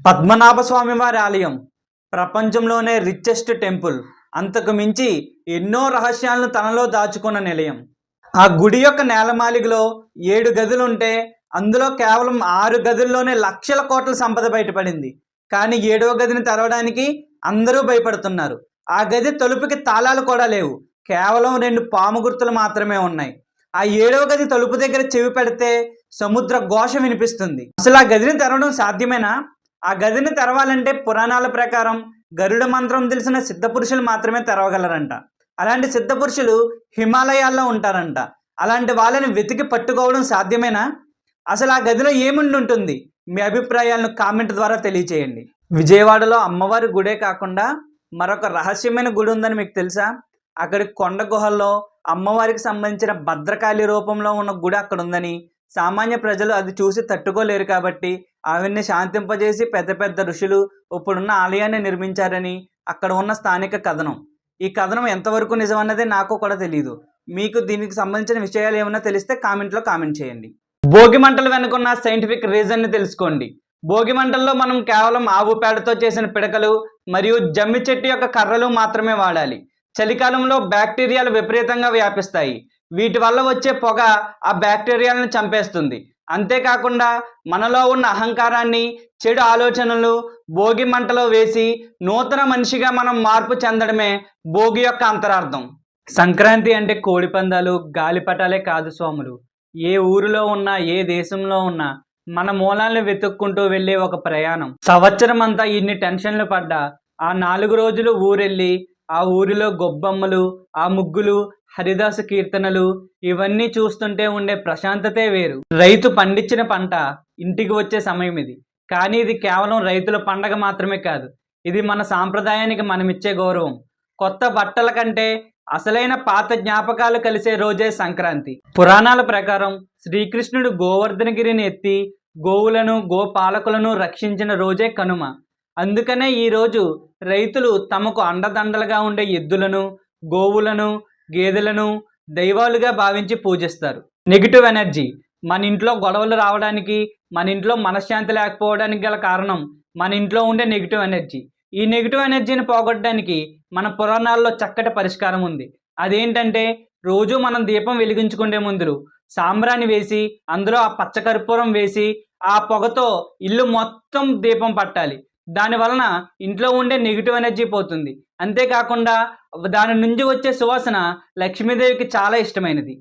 పద్మనాభ స్వామి వారి ఆలయం ప్రపంచంలోనే రిచెస్ట్ టెంపుల్. అంతకు మించి ఎన్నో రహస్యాలను తనలో దాచుకున్న నిలయం. ఆ గుడి యొక్క నేలమాళిగలో 7 గదులుంటే అందులో కేవలం 6 గదుల్లోనే లక్షల కోట్ల సంపద బయటపడింది. కానీ 7వ గదిని తెరవడానికి అందరూ భయపడుతున్నారు. ఆ గది తలుపుకి తాళాలు కూడా లేవు, కేవలం 2 పాము గుర్తులు మాత్రమే ఉన్నాయి. ఆ 7వ గది తలుపు దగ్గర చెవి పెడితే సముద్ర ఘోష వినిపిస్తుంది. అసలు ఆ గదిని తెరవడం సాధ్యమేనా? ఆ గదిని తెరవాలంటే పురాణాల ప్రకారం గరుడ మంత్రం తెలిసిన సిద్ధపురుషులు మాత్రమే తెరవగలరంట. అలాంటి సిద్ధపురుషులు హిమాలయాల్లో ఉంటారంట. అలాంటి వాళ్ళని వెతికి పట్టుకోవడం సాధ్యమేనా? అసలు ఆ గదిలో ఏముండి ఉంటుంది? మీ అభిప్రాయాలను కామెంట్ ద్వారా తెలియచేయండి. విజయవాడలో అమ్మవారి గుడే కాకుండా మరొక రహస్యమైన గుడి ఉందని మీకు తెలుసా? అక్కడి కొండ గుహల్లో అమ్మవారికి సంబంధించిన భద్రకాళి రూపంలో ఉన్న గుడి అక్కడ ఉందని, సామాన్య ప్రజలు అది చూసి తట్టుకోలేరు కాబట్టి ఆవిడ్ని శాంతింపజేసి పెద్ద పెద్ద ఋషులు ఇప్పుడున్న ఆలయాన్ని నిర్మించారని అక్కడ ఉన్న స్థానిక కథనం. ఈ కథనం ఎంతవరకు నిజమన్నది నాకు కూడా తెలియదు. మీకు దీనికి సంబంధించిన విషయాలు ఏమైనా తెలిస్తే కామెంట్లో కామెంట్ చేయండి. భోగి మంటలు వెనుకున్న సైంటిఫిక్ రీజన్ని తెలుసుకోండి. భోగి మంటల్లో మనం కేవలం ఆవు పేడతో చేసిన పిడకలు మరియు జమ్మి చెట్టు యొక్క కర్రలు మాత్రమే వాడాలి. చలికాలంలో బ్యాక్టీరియాలు విపరీతంగా వ్యాపిస్తాయి. వీటి వల్ల వచ్చే పొగ ఆ బ్యాక్టీరియాలను చంపేస్తుంది. అంతేకాకుండా మనలో ఉన్న అహంకారాన్ని, చెడు ఆలోచనలు భోగి మంటలో వేసి నూతన మనిషిగా మనం మార్పు చెందడమే భోగి యొక్క అంతరార్థం. సంక్రాంతి అంటే కోడిపందాలు, గాలిపటాలే కాదు స్వాములు. ఏ ఊరిలో ఉన్నా, ఏ దేశంలో ఉన్నా మన మూలాలను వెతుక్కుంటూ వెళ్ళే ఒక ప్రయాణం. సంవత్సరం అంతా ఇన్ని టెన్షన్లు పడ్డా ఆ 4 రోజులు ఊరెళ్ళి ఆ ఊరిలో గొబ్బమ్మలు, ఆ ముగ్గులు, హరిదాస కీర్తనలు ఇవన్నీ చూస్తుంటే ఉండే ప్రశాంతతే వేరు. రైతు పండించిన పంట ఇంటికి వచ్చే సమయం ఇది. కానీ ఇది కేవలం రైతుల పండగ మాత్రమే కాదు, ఇది మన సాంప్రదాయానికి మనమిచ్చే గౌరవం. కొత్త బట్టల కంటే అసలైన పాత జ్ఞాపకాలు కలిసే రోజే సంక్రాంతి. పురాణాల ప్రకారం శ్రీకృష్ణుడు గోవర్ధనగిరిని ఎత్తి గోవులను, గోపాలకులను రక్షించిన రోజే కనుమ. అందుకనే ఈరోజు రైతులు తమకు అండదండలుగా ఉండే ఎద్దులను, గోవులను, గేదెలను దైవాలుగా భావించి పూజిస్తారు. నెగిటివ్ ఎనర్జీ మన ఇంట్లో గొడవలు రావడానికి, మన ఇంట్లో మనశ్శాంతి లేకపోవడానికి గల కారణం మన ఇంట్లో ఉండే నెగిటివ్ ఎనర్జీ. ఈ నెగిటివ్ ఎనర్జీని పోగొట్టడానికి మన పురాణాల్లో చక్కటి పరిష్కారం ఉంది. అదేంటంటే రోజు మనం దీపం వెలిగించుకునే ముందు సాంబ్రాణి వేసి అందులో ఆ పచ్చకర్పూరం వేసి ఆ పొగతో ఇల్లు మొత్తం దీపం పట్టాలి. దాని వలన ఇంట్లో ఉండే నెగిటివ్ ఎనర్జీ పోతుంది. అంతేకాకుండా దాని నుంచి వచ్చే సువాసన లక్ష్మీదేవికి చాలా ఇష్టమైనది.